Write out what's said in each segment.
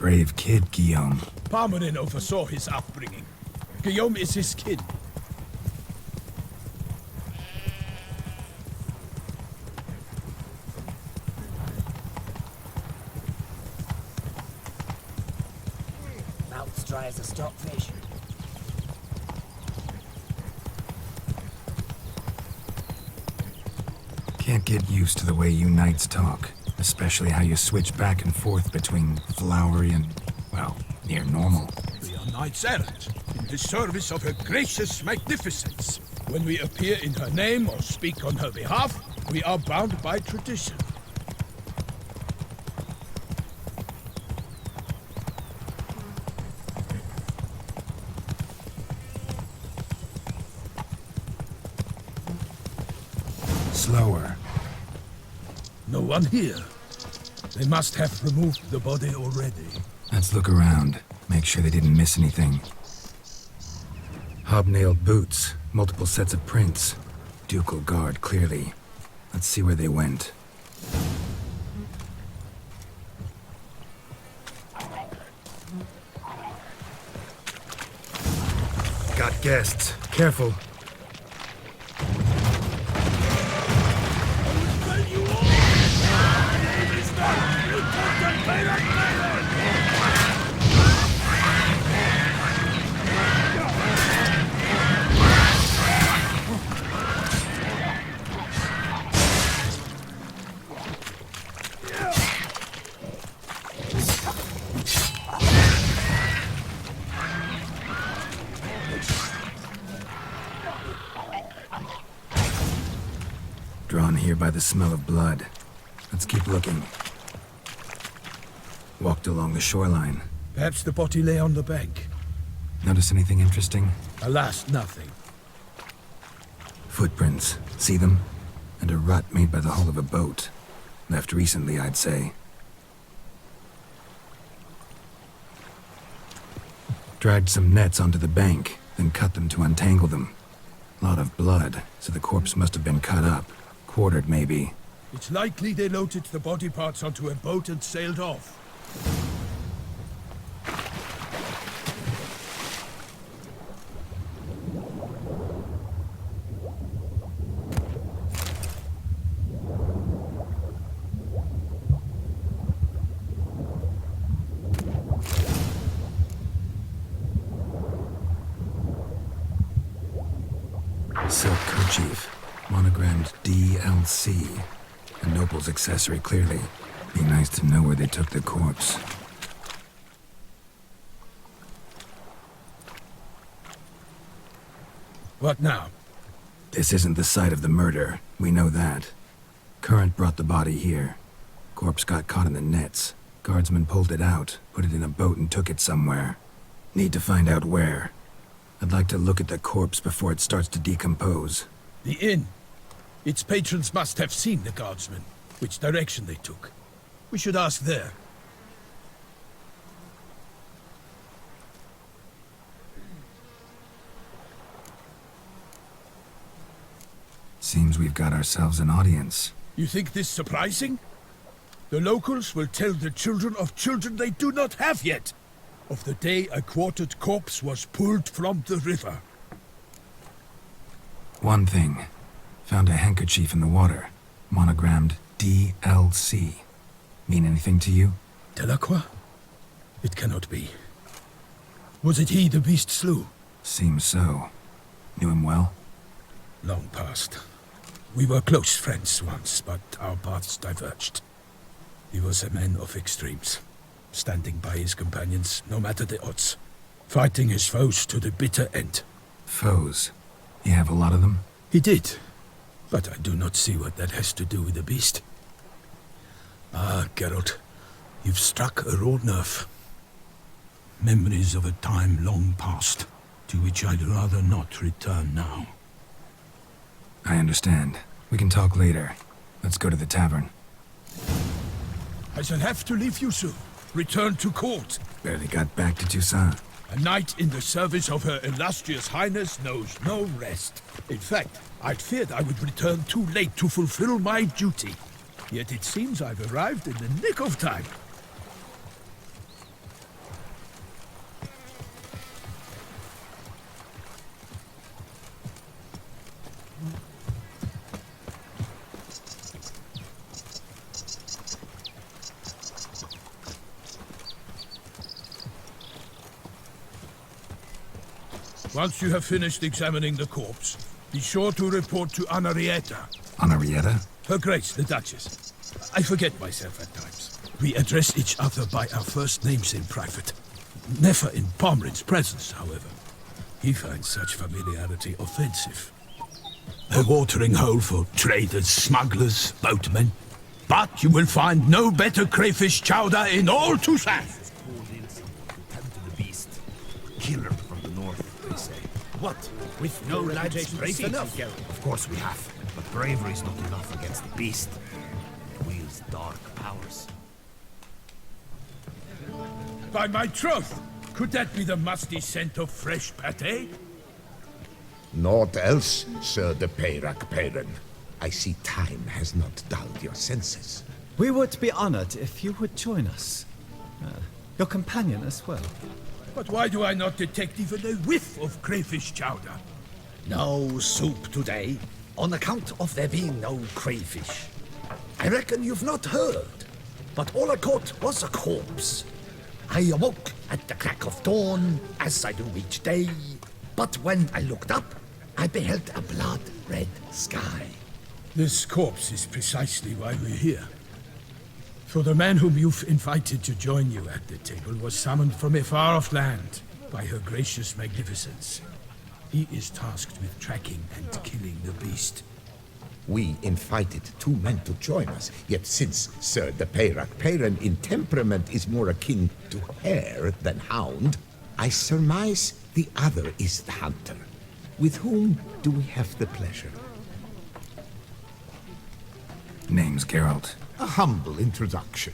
Brave kid, Guillaume. Parmanin oversaw his upbringing. Guillaume is his kid. Mouth's dry as a stockfish. Can't get used to the way you knights talk, especially how you switch back and forth between flowery and, well, near normal. We are knights errant, in the service of her gracious magnificence. When we appear in her name or speak on her behalf, we are bound by tradition. Slower. No one here. They must have removed the body already. Let's look around. Make sure they didn't miss anything. Hobnailed boots, multiple sets of prints. Ducal guard, clearly. Let's see where they went. Got guests. Careful. Drawn here by the smell of blood. Let's keep looking. Walked along the shoreline. Perhaps the body lay on the bank. Notice anything interesting? Alas, nothing. Footprints. See them? And a rut made by the hull of a boat. Left recently, I'd say. Dragged some nets onto the bank, then cut them to untangle them. Lot of blood, so the corpse must have been cut up. Quartered, maybe. It's likely they loaded the body parts onto a boat and sailed off. Silk kerchief. Monogrammed DLC. A noble's accessory, clearly. Be nice to know where they took the corpse. What now? This isn't the site of the murder. We know that. Current brought the body here. Corpse got caught in the nets. Guardsmen pulled it out, put it in a boat and took it somewhere. Need to find out where. I'd like to look at the corpse before it starts to decompose. The inn. Its patrons must have seen the guardsmen, which direction they took. We should ask there. Seems we've got ourselves an audience. You think this surprising? The locals will tell the children of children they do not have yet, of the day a quartered corpse was pulled from the river. One thing. Found a handkerchief in the water. Monogrammed DLC. Mean anything to you? Delacroix? It cannot be. Was it he the beast slew? Seems so. Knew him well? Long past. We were close friends once, but our paths diverged. He was a man of extremes, standing by his companions no matter the odds, fighting his foes to the bitter end. Foes? You have a lot of them? He did, but I do not see what that has to do with the beast. Ah, Geralt, you've struck a raw nerve. Memories of a time long past, to which I'd rather not return now. I understand. We can talk later. Let's go to the tavern. I shall have to leave you soon. Return to court. Barely got back to Toussaint. A knight in the service of Her Illustrious Highness knows no rest. In fact, I'd feared I would return too late to fulfill my duty. Yet it seems I've arrived in the nick of time. Once you have finished examining the corpse, be sure to report to Anarietta. Anarietta? Her Grace, the Duchess. I forget myself at times. We address each other by our first names in private. Never in Pomrin's presence, however. He finds such familiarity offensive. A watering hole for traders, smugglers, boatmen. But you will find no better crayfish chowder in all Toussaint. The beast. Killer from the north, they say. What? With no lads brave enough? Of course we have. But bravery is not enough against the beast. It wields dark powers. By my troth! Could that be the musty scent of fresh pâté? Naught else, Sir de Peyrac-Peyran. I see time has not dulled your senses. We would be honored if you would join us. Your companion as well. But why do I not detect even a whiff of crayfish chowder? No soup today, on account of there being no crayfish. I reckon you've not heard, but all I caught was a corpse. I awoke at the crack of dawn, as I do each day, but when I looked up, I beheld a blood-red sky. This corpse is precisely why we're here. For the man whom you've invited to join you at the table was summoned from a far-off land by her gracious magnificence. He is tasked with tracking and killing the beast. We invited two men to join us, yet since Sir de Peyrac-Peyran in temperament is more akin to hare than hound, I surmise the other is the hunter. With whom do we have the pleasure? Name's Geralt. A humble introduction.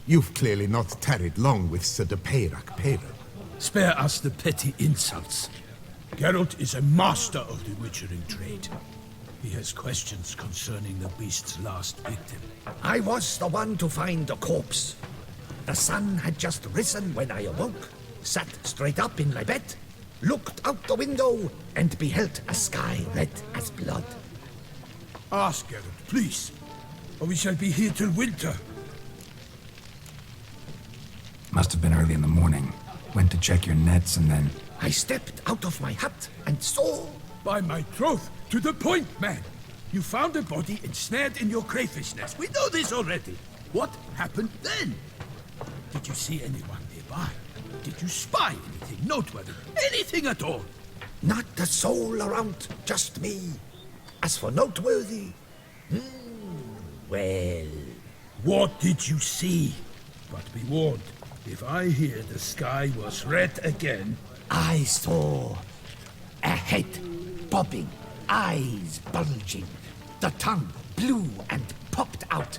You've clearly not tarried long with Sir de Peyrac-Peyran. Spare us the petty insults. Geralt is a master of the witchering trade. He has questions concerning the beast's last victim. I was the one to find the corpse. The sun had just risen when I awoke, sat straight up in my bed, looked out the window, and beheld a sky red as blood. Ask Geralt, please, or we shall be here till winter. Must have been early in the morning. Went to check your nets and then... I stepped out of my hut and saw... By my troth, to the point, man! You found a body ensnared in your crayfish nest. We know this already. What happened then? Did you see anyone nearby? Did you spy anything noteworthy? Anything at all? Not a soul around, just me. As for noteworthy... well... What did you see? But be warned, if I hear the sky was red again... I saw a head bobbing, eyes bulging, the tongue blue and popped out.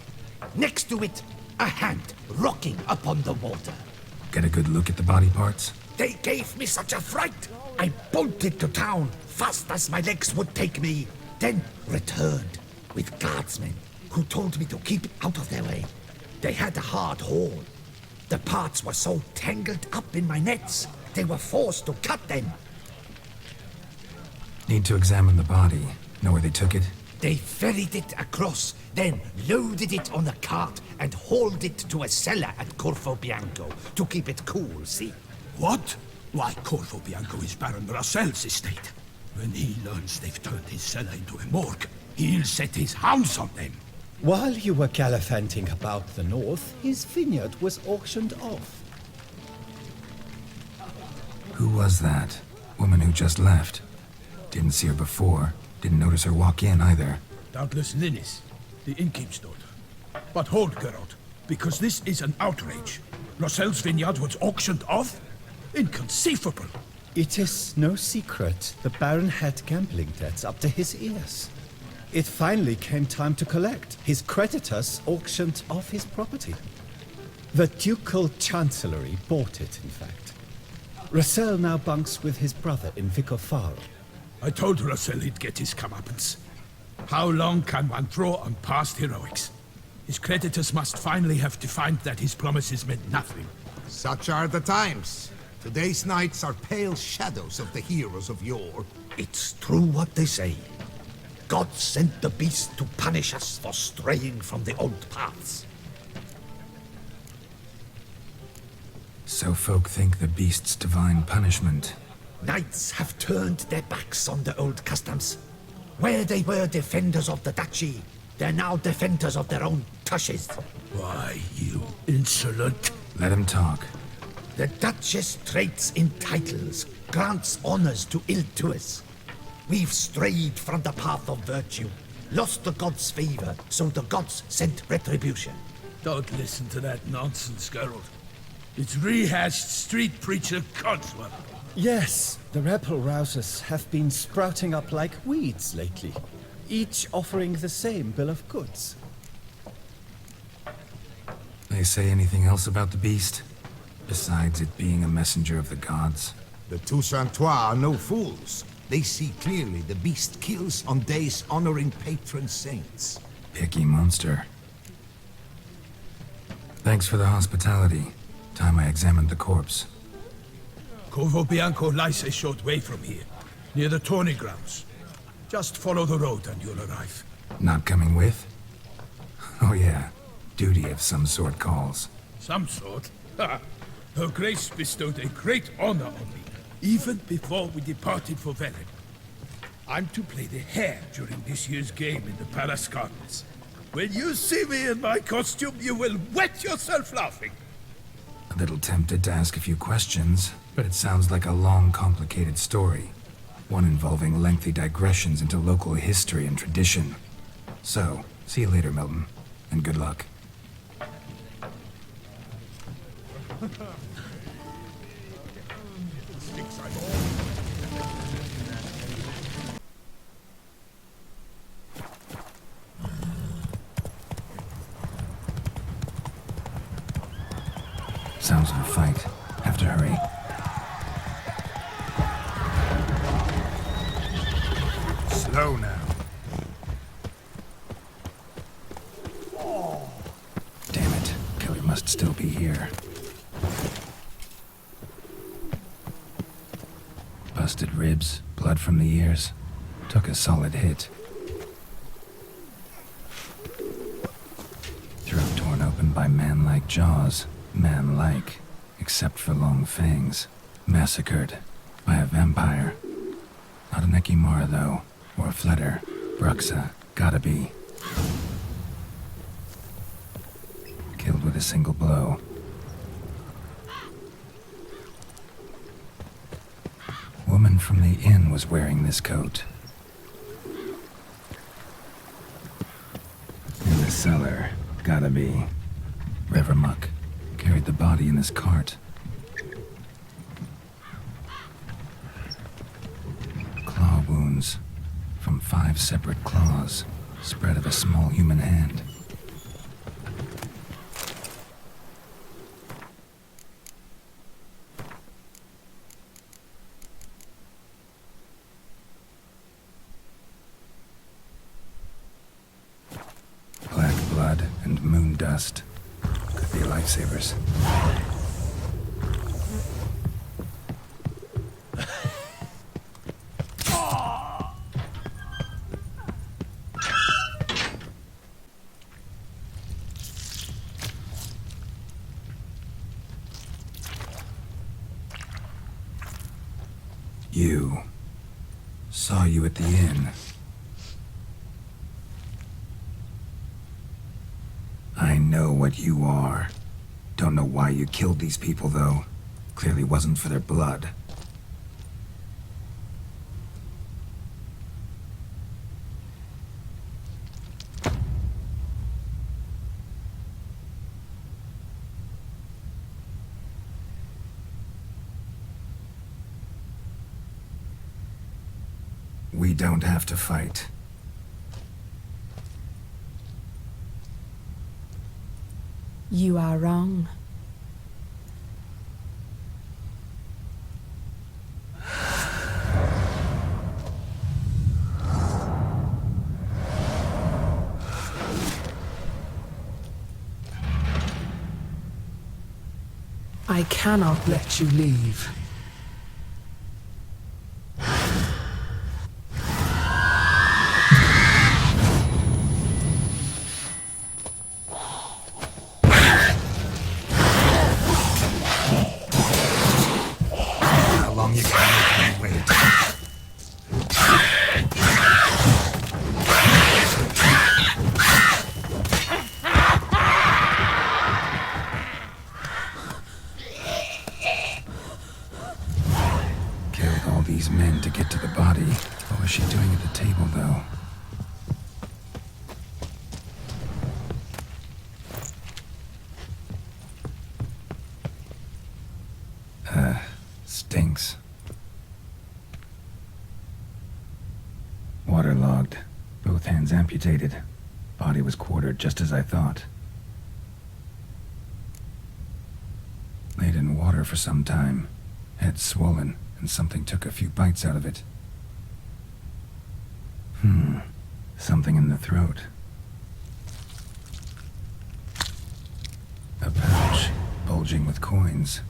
Next to it, a hand rocking upon the water. Get a good look at the body parts? They gave me such a fright. I bolted to town fast as my legs would take me, then returned with guardsmen who told me to keep out of their way. They had a hard haul. The parts were so tangled up in my nets, they were forced to cut them. Need to examine the body. Know where they took it? They ferried it across, then loaded it on a cart and hauled it to a cellar at Corvo Bianco to keep it cool, see? What? Why, Corvo Bianco is Baron Russell's estate. When he learns they've turned his cellar into a morgue, he'll set his hounds on them. While you were gallivanting about the north, his vineyard was auctioned off. Who was that? Woman who just left. Didn't see her before. Didn't notice her walk in either. Doubtless Linnis, the innkeep's daughter. But hold, Geralt, because this is an outrage. Russell's vineyard was auctioned off? Inconceivable! It is no secret the Baron had gambling debts up to his ears. It finally came time to collect. His creditors auctioned off his property. The Ducal Chancellery bought it, in fact. Russell now bunks with his brother in Vicofaro. I told Russell he'd get his comeuppance. How long can one throw on past heroics? His creditors must finally have defined that his promises meant nothing. Such are the times. Today's knights are pale shadows of the heroes of yore. It's true what they say. gods sent the beast to punish us for straying from the old paths. So folk think the beast's divine punishment. Knights have turned their backs on the old customs. Where they were defenders of the duchy, they're now defenders of their own tushes. Why, you insolent... Let him talk. The Duchess trades in titles, grants honors to ill-doers. We've strayed from the path of virtue, lost the gods' favor, so the gods sent retribution. Don't listen to that nonsense, Geralt. It's rehashed street preacher codswallop. Yes, the rebel rousers have been sprouting up like weeds lately, each offering the same bill of goods. They say anything else about the beast? Besides it being a messenger of the gods? The Toussaintois are no fools. They see clearly the beast kills on days honoring patron saints. Picky monster. Thanks for the hospitality. Time I examined the corpse. Corvo Bianco lies a short way from here, near the tourney grounds. Just follow the road and you'll arrive. Not coming with? Oh yeah, duty of some sort calls. Some sort? Ha! Her Grace bestowed a great honor on me, even before we departed for Velen. I'm to play the hare during this year's game in the Palace Gardens. When you see me in my costume, you will wet yourself laughing. A little tempted to ask a few questions, but it sounds like a long, complicated story. One involving lengthy digressions into local history and tradition. So, see you later, Milton, and good luck. Sounds of a fight. Have to hurry. Slow now. Damn it. Killer must still be here. Busted ribs, blood from the ears. Took a solid hit. Throat torn open by man-like jaws. Man-like, except for long fangs. Massacred by a vampire. Not an Ekimara, though, or a Fletter. Bruxa, gotta be. Killed with a single blow. Woman from the inn was wearing this coat. In the cellar, gotta be. Rivermuck carried the body in his cart. Claw wounds from 5 separate claws, spread of a small human hand. Black blood and moon dust. Could be lifesavers. You. Saw you at the inn. I know what you are. Don't know why you killed these people, though. Clearly wasn't for their blood. We don't have to fight. You are wrong. I cannot let you leave. Hands amputated. Body was quartered just as I thought. Laid in water for some time. Head swollen, and something took a few bites out of it. Something in the throat. A pouch, bulging with coins.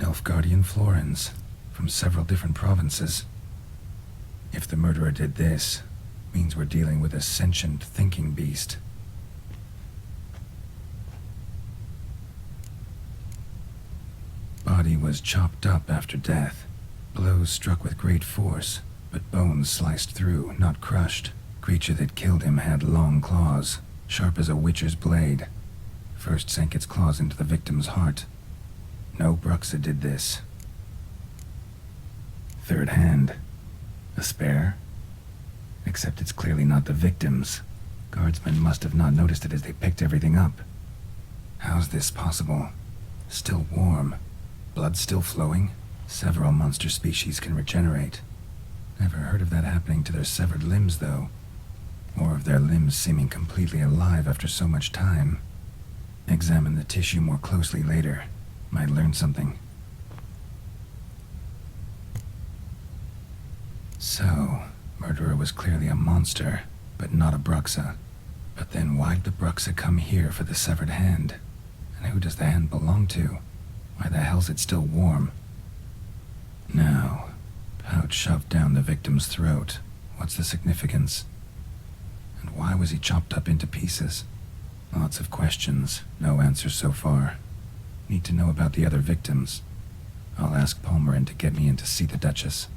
Nilfgaardian florins, from several different provinces. If the murderer did this, means we're dealing with a sentient thinking beast. Body was chopped up after death. Blows struck with great force, but bones sliced through, not crushed. Creature that killed him had long claws, sharp as a witcher's blade. First sank its claws into the victim's heart. No Bruxa did this. Third hand. A spare? Except it's clearly not the victim's. Guardsmen must have not noticed it as they picked everything up. How's this possible? Still warm. Blood still flowing? Several monster species can regenerate. Never heard of that happening to their severed limbs, though. Or of their limbs seeming completely alive after so much time. Examine the tissue more closely later. Might learn something. So, murderer was clearly a monster, but not a Bruxa. But then why'd the Bruxa come here for the severed hand? And who does the hand belong to? Why the hell's it still warm? Now, pouch shoved down the victim's throat. What's the significance? And why was he chopped up into pieces? Lots of questions, no answers so far. Need to know about the other victims. I'll ask Palmerin to get me in to see the Duchess.